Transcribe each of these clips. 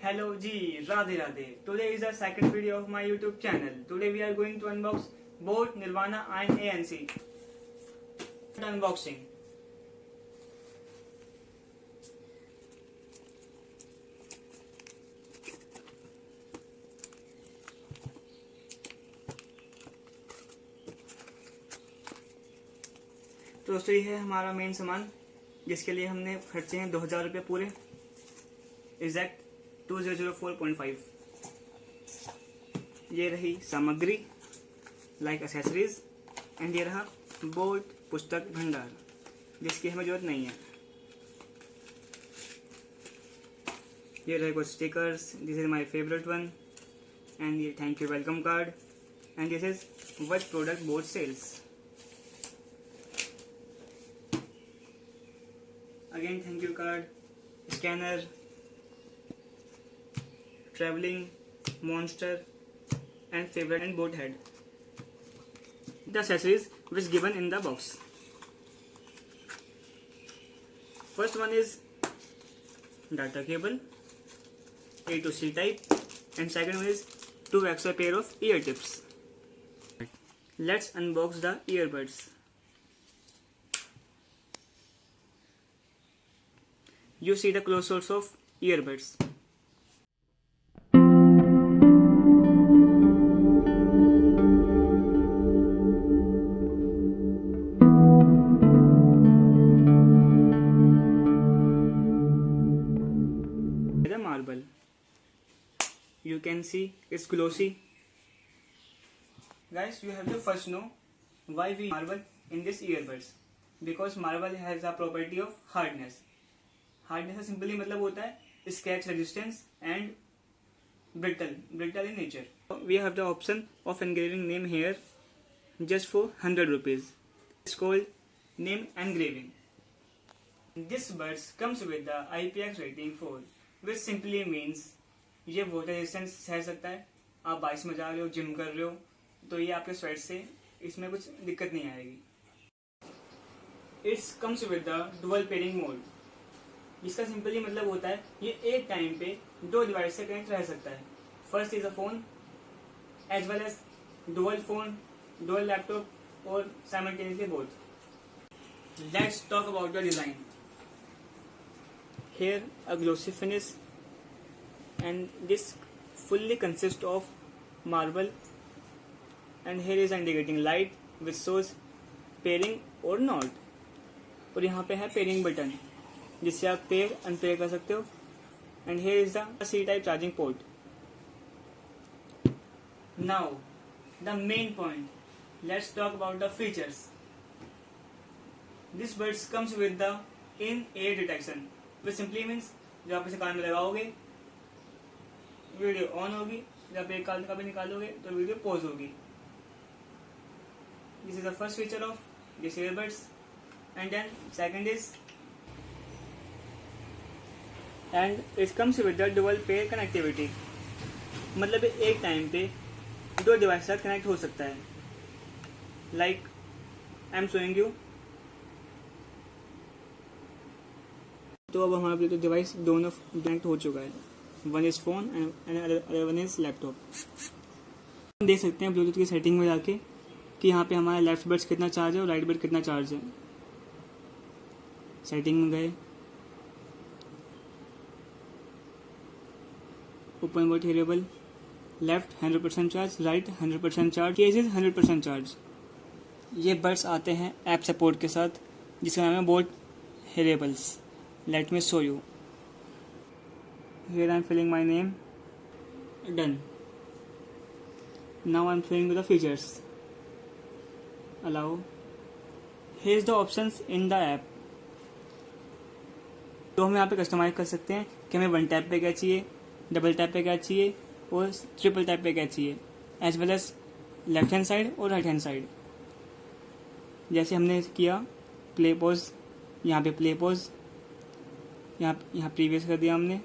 Hello G, Radhe Radhe. Today is the second video of my YouTube channel. Today we are going to unbox both Nirvana and ANC. Unboxing. तो दोस्तों ये है हमारा main सामान जिसके लिए हमने खर्चे हैं 2000 रुपये पूरे एग्जैक्ट 2004.5। ये रही सामग्री लाइक एक्सेसरीज एंड ये रहा बोर्ड पुस्तक भंडार जिसकी हमें जरूरत नहीं है। ये रहे कुछ stickers, this is my favourite one and ये thank you welcome card and this is what product board sales. Again thank you card, scanner, traveling, monster and favorite and boat head. The accessories which given in the box. First one is data cable A to C type and second one is 2 extra pair of ear tips. Let's unbox the earbuds. You see the close source of earbuds. The marble. You can see it's glossy. Guys, you have to first know why we use marble in this earbuds. Because marble has a property of hardness. Hardness का simply मतलब होता है scratch resistance and brittle in nature. We have the option of engraving name here just for 100 rupees. It's called name engraving. This buds comes with the IPX rating 4 which simply means ये water resistance सह सकता है। आप bike में जा रहे हो, gym कर रहे हो तो ये आपके स्वेट से इसमें कुछ दिक्कत नहीं आएगी। It's comes with the dual pairing mode. इसका सिंपली मतलब होता है ये एक टाइम पे 2 डिवाइस से कनेक्ट रह सकता है। First is a phone as well as dual phone, dual laptop और simultaneously both. Let's talk about the design. Here a glossy finish and this fully consist of marble and here is indicating light which shows pairing और not. और यहाँ पे है pairing button जिससे आप pair unpair कर सकते हो and here is the C type charging port. Now the main point, let's talk about the features. This buds comes with the in air detection which simply means जब आप इसे कान में लगाओगे वीडियो ऑन होगी, जब एक कान का भी निकालोगे तो वीडियो पॉज होगी। This is the first feature of this earbuds and then second is and it comes with the dual pair connectivity. मतलब एक टाइम पे 2 डिवाइस साथ कनेक्ट हो सकता है। Like I am showing you. तो अब हमारा ब्लूटूथ डिवाइस दोनों कनेक्ट हो चुका है। One is phone and other one is laptop. हम देख सकते हैं ब्लूटूथ की सेटिंग में जाके कि यहाँ पे हमारा लेफ्ट बड्स कितना चार्ज है और राइट बड कितना चार्ज है। सेटिंग में गए, open but hearable, left 100% charge, right 100% charge, case is 100% charge. ये बड्स आते हैं ऐप सपोर्ट के साथ जिसका नाम है Boat Hearables. Let me show you. Here I am filling my name, done. Now I am showing you the features. Allow, here is the options in the app. तो हम यहाँ पे कस्टमाइज कर सकते हैं कि हमें 1 टैप पे क्या चाहिए, डबल टैप पे क्या चाहिए और ट्रिपल टैप पे क्या चाहिए, as well as left hand side और राइट हैंड साइड। जैसे हमने किया प्ले पॉज, यहाँ पे प्ले पॉज, यहाँ प्रीवियस कर दिया हमने,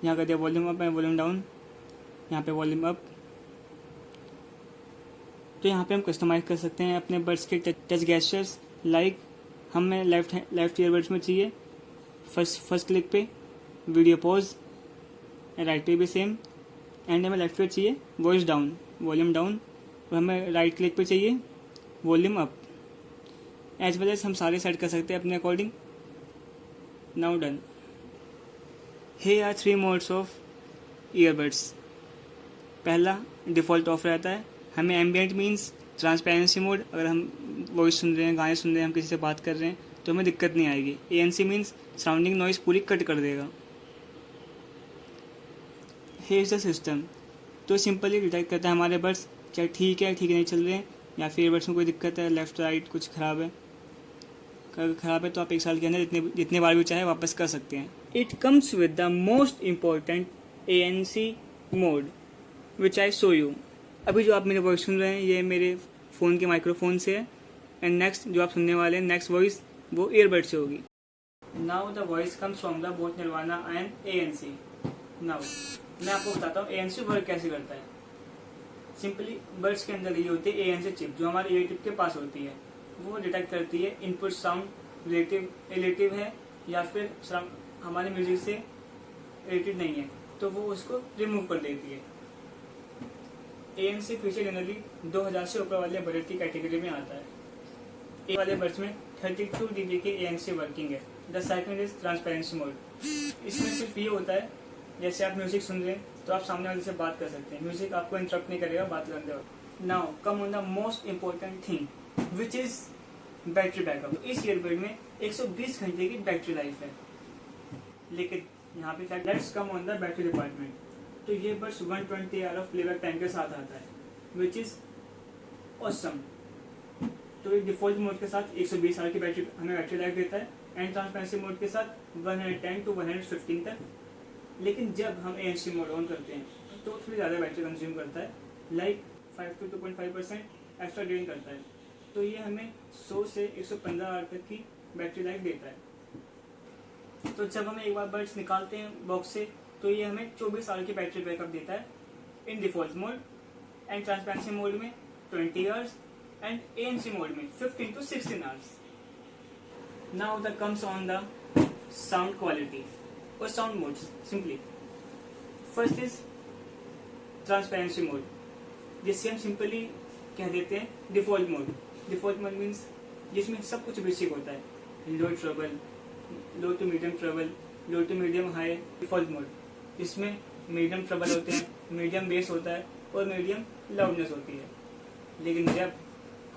यहाँ कर दिया volume up and volume down, यहाँ पे वॉल्यूम अप। तो यहाँ पे हम कस्टमाइज कर सकते हैं अपने बड्स के टच गेस्चर्स। लाइक हमें लेफ्ट ईयरबड्स में चाहिए फर्स्ट क्लिक पे वीडियो पॉज, राइट पे भी सेम, एंड हमें लेफ्ट पे चाहिए वॉइस डाउन, वॉल्यूम डाउन, और हमें राइट क्लिक पे चाहिए volume up. As well as हम सारे सेट कर सकते हैं अपने according. Now done. here are 3 modes of earbuds. पहला डिफ़ॉल्ट ऑफ रहता है, हमें एम्बियंट मीन्स ट्रांसपेरेंसी मोड, अगर हम वॉइस सुन रहे हैं, गाने सुन रहे हैं, हम किसी से बात कर रहे हैं तो हमें दिक्कत नहीं आएगी। ANC मीन्स साउंडिंग नॉइस पूरी कट कर देगा। Here is the system. तो सिंपली डिटेक्ट करता है हमारे बड्स क्या ठीक है, ठीक नहीं चल रहे हैं, या फिर ईयरबड्स में कोई दिक्कत है, लेफ्ट राइट कुछ ख़राब है। अगर ख़राब है तो आप 1 साल के अंदर जितने बार भी चाहे वापस कर सकते हैं। It comes with the most important ANC mode which I show you. अभी जो आप मेरे वॉइस सुन रहे हैं ये मेरे फ़ोन के माइक्रोफोन से है, एंड नेक्स्ट जो आप सुनने वाले हैं नेक्स्ट वॉइस वो ईयरबड से होगी। Now the voice comes from the both Nirvana and ANC। Now मैं आपको बताता हूँ ANC वर्क कैसे करता है। सिंपली बड्स के अंदर ये होती है ANC चिप जो हमारे ईयर टिप के पास होती है। वो डिटेक्ट करती है इनपुट साउंड रिलेटिव है या फिर हमारे म्यूजिक से रिलेटेड नहीं है, तो वो उसको रिमूव कर देती है। ANC फीचर जनरली 2000 से ऊपर वाले बजट की कैटेगरी में आता है। ए वाले बड्स में 32 dB के ANC वर्किंग है। The second is transparency mode. इसमें सिर्फ ये होता है जैसे आप म्यूजिक सुन रहे हैं तो आप सामने वाले से बात कर सकते हैं, म्यूजिक आपको इंटरप्ट नहीं करेगा बात करते वक्त। Now come on the most important thing which is battery backup. इस ईयरबड में 120 घंटे की बैटरी लाइफ है, लेकिन यहाँ पे fact let's come on the battery department. तो ये बस 120 आवर ऑफ प्लेबैक टाइम के साथ आता है विच इज ऑसम। तो ये डिफॉल्ट मोड के साथ 120 आवर की बैटरी हमें बैटरी लाइफ देता है, एंड ट्रांसपेरेंसी मोड के साथ 110 to 115 तक। लेकिन जब हम ANC मोड ऑन करते हैं तो थोड़ी ज़्यादा बैटरी कंज्यूम करता है, लाइक 5 to 2.5% एक्स्ट्रा ड्रेन करता है। तो ये हमें 100 से 115 आवर तक की बैटरी लाइफ देता है। तो जब हम एक बार बड्स निकालते हैं बॉक्स से तो ये हमें 24 आवर की बैटरी बैकअप देता है in default mode, and transparency mode में 20 आवर्स, एंड ANC मोड में 15 to 16 hours. Now the comes on the sound quality और sound modes. Simply first is transparency mode, जिससे हम सिंपली कह देते हैं default mode. Default mode means जिसमें सब कुछ बेसिक होता है, low treble, low to medium treble, low to medium high. Default mode इसमें मीडियम ट्रबल होते हैं, मीडियम बेस होता है और मीडियम लाउडनेस होती है। लेकिन जब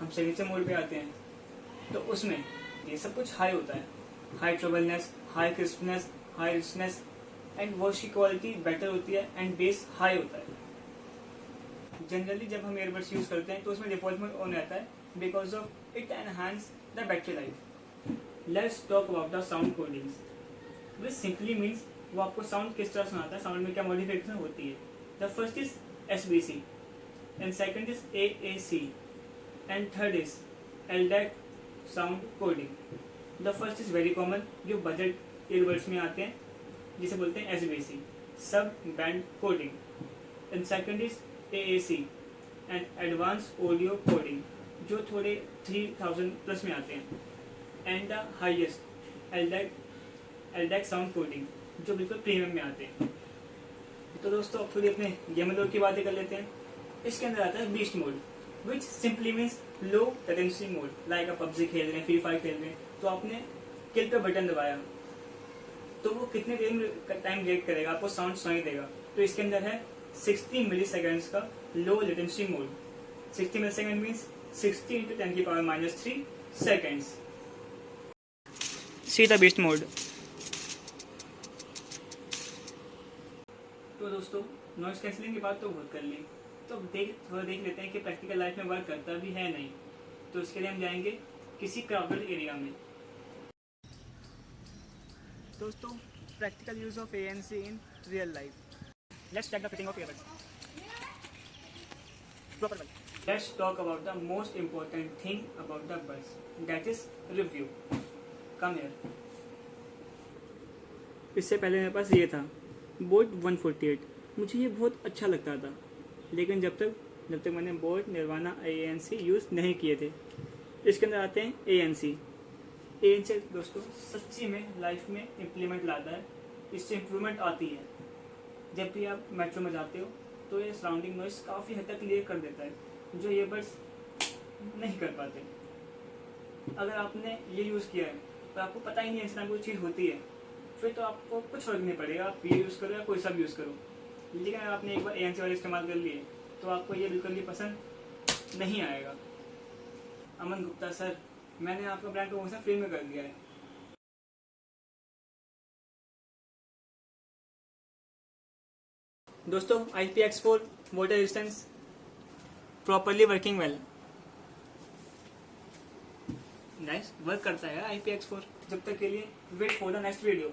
हम सिग्नेचर मोड पे आते हैं तो उसमें ये सब कुछ हाई होता है, high trebleness, high crispness, high richness, and voice की क्वालिटी बेटर होती है, एंड बेस हाई होता है। जनरली जब हम ईयरबड्स यूज करते हैं तो उसमें डिफॉल्ट मोड ऑन रहता है because of it enhance the battery life. Let's talk about the sound codings, which simply means वो आपको साउंड किस तरह सुनाता है, साउंड में क्या मॉडिफिकेशन होती है। The first is SBC, and second is AAC, and third is LDAC sound coding. The first is very common जो बजट ईयरबड्स में आते हैं, जिसे बोलते हैं SBC, सब band coding, and second is AAC and advance audio coding जो थोड़े 3000 प्लस में आते हैं, and the highest LDAC sound coding जो बिल्कुल प्रीमियम में आते हैं। तो दोस्तों अब थोड़ी अपने गेमर मोड की बातें कर लेते हैं। इसके अंदर आता है बीस्ट मोड विच simply means low latency mode. Like आप PUBG खेल रहे हैं, फ्री फायर खेल रहे हैं, तो आपने किल पे बटन दबाया तो वो कितने देर में टाइम वेट करेगा, आपको साउंड सुनाई देगा। तो इसके अंदर है 60 मिली सेकेंड्स का low latency mode. 60 millisecond means 60 into 10⁻³ seconds. See the best mode. तो दोस्तों नॉइस कैंसिलिंग की बात तो बहुत कर ली, तो थोड़ा देख लेते हैं कि प्रैक्टिकल लाइफ में वर्क करता भी है नहीं। तो इसके लिए हम जाएंगे किसी क्राउडेड एरिया में। दोस्तों practical use of ANC in real life. Let's check the fitting of earbuds. Proper one. Let's talk about the most important thing about the buds, that is review. Come here. इससे पहले मेरे पास ये था boat 148। मुझे ये बहुत अच्छा लगता था, लेकिन जब तक मैंने बोट निर्वाणा ANC यूज़ नहीं किए थे। इसके अंदर आते हैं ANC दोस्तों सच्ची में लाइफ में इम्प्लीमेंट लाता है। इससे इम्प्रूवमेंट आती है। जब भी आप मेट्रो में जाते हो तो ये सराउंडिंग नॉइस काफ़ी हद तक क्लियर कर देता है, जो ईयरबड्स नहीं कर पाते। अगर आपने ये यूज़ किया है तो आपको पता ही नहीं है इस तरह कोई चीज़ होती है, फिर तो आपको कुछ फर्क नहीं पड़ेगा, आप ये यूज़ करो या कोई सा भी यूज़ करो। लेकिन अगर आपने एक बार ANC वाले इस्तेमाल कर लिए तो आपको ये बिल्कुल भी पसंद नहीं आएगा। अमन गुप्ता सर, मैंने आपका ब्रांड प्रमोशन फ्री में कर दिया है। दोस्तों IPX4 water resistance properly working well, nice work करता है IPX4। जब तक के लिए wait for the next video.